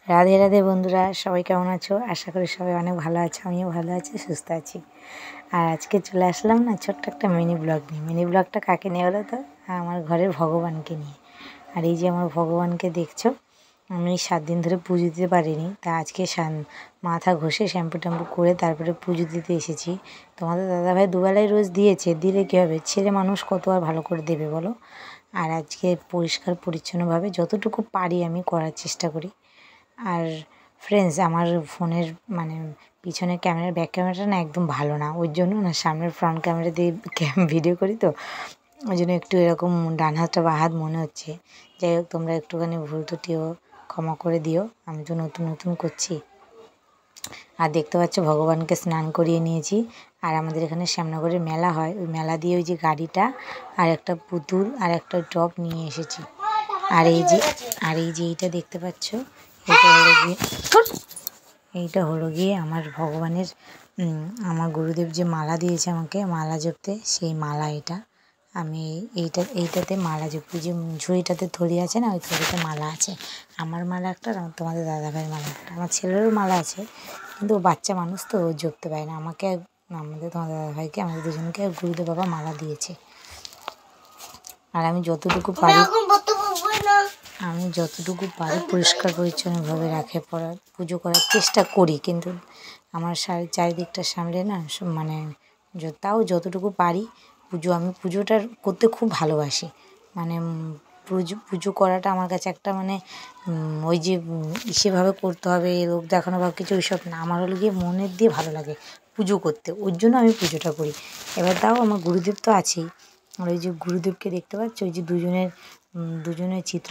রাধে রাধে বন্ধুরা, সবাই কেমন আছো? আশা করি সবাই অনেক ভালো আছো। আমিও ভালো আছি, সুস্থ আছি। আর আজকে চলে আসলাম না ছোট্ট একটা মিনি ব্লগ নিয়ে। মিনি ব্লগটা কাকে নিয়ে বলো তো? আমার ঘরের ভগবানকে নিয়ে। আর এই যে আমার ভগবানকে দেখছো, আমি 7 দিন ধরে পুজো দিতে পারিনি, তা আজকে মাথা ঘষে শ্যাম্পু ট্যাম্পু করে তারপরে পুজো দিতে এসেছি। তোমাদের দাদাভাই দুবেলায় রোজ দিয়েছে, দিলে কী হবে, ছেলে মানুষ কত আর ভালো করে দেবে বলো। আর আজকে পরিষ্কার পরিচ্ছন্নভাবে যতটুকু পারি আমি করার চেষ্টা করি। আর ফ্রেন্ডস, আমার ফোনের পিছনের ক্যামেরার ব্যাক ক্যামেরাটা না একদম ভালো না, ওই জন্য না সামনের ফ্রন্ট ক্যামেরা দিয়ে ভিডিও করি, তো ওই জন্য একটু এরকম ডান হাতটা বা হাত মনে হচ্ছে। যাই হোক, তোমরা একটুখানি ভুল ত্রুটিও ক্ষমা করে দিও, আমি তো নতুন নতুন করছি। আর দেখতে পাচ্ছ ভগবানকে স্নান করিয়ে নিয়েছি। আর আমাদের এখানে শ্যামনগরের মেলা হয়, ওই মেলা দিয়ে ওই যে গাড়িটা আর একটা পুতুল আর একটা টপ নিয়ে এসেছি। আর এই যে এইটা দেখতে পাচ্ছ, এইটা হলো গিয়ে আমার ভগবানের আমার গুরুদেব যে মালা দিয়েছে আমাকে মালা জপতে, সেই মালা এটা। আমি এইটাতে মালা জপি, যে ঝুড়িটাতে থলি আছে না, ওই থলিতে মালা আছে। আমার মালা একটা, আর তোমাদের দাদাভাইয়ের মালা একটা। আমার ছেলেরও মালা আছে, কিন্তু ও বাচ্চা মানুষ তো, ও জপতে পারে না। আমাকে, তোমাদের দাদাভাইকে, আমাদের দুজনকে গুরুদেব বাবা মালা দিয়েছে। আর আমি যতটুকু পরিষ্কার পরিচ্ছন্নভাবে পুজো করার চেষ্টা করি, কিন্তু আমার চারিদিকটা সামলে না তাও যতটুকু পারি আমি পুজোটা করতে খুব ভালোবাসি। পুজো করাটা আমার কাছে একটা ওই যে সেভাবে করতে হবে, লোক দেখানো বা কিছু ওইসব না, আমার হলো গিয়ে মনের দিয়ে ভালো লাগে পুজো করতে, ওর জন্য আমি পুজোটা করি। এবার তাও আমার গুরুদেব তো আছেই। আর ওই যে গুরুদেবকে দেখতে পাচ্ছ, ওই যে দুজনের চিত্র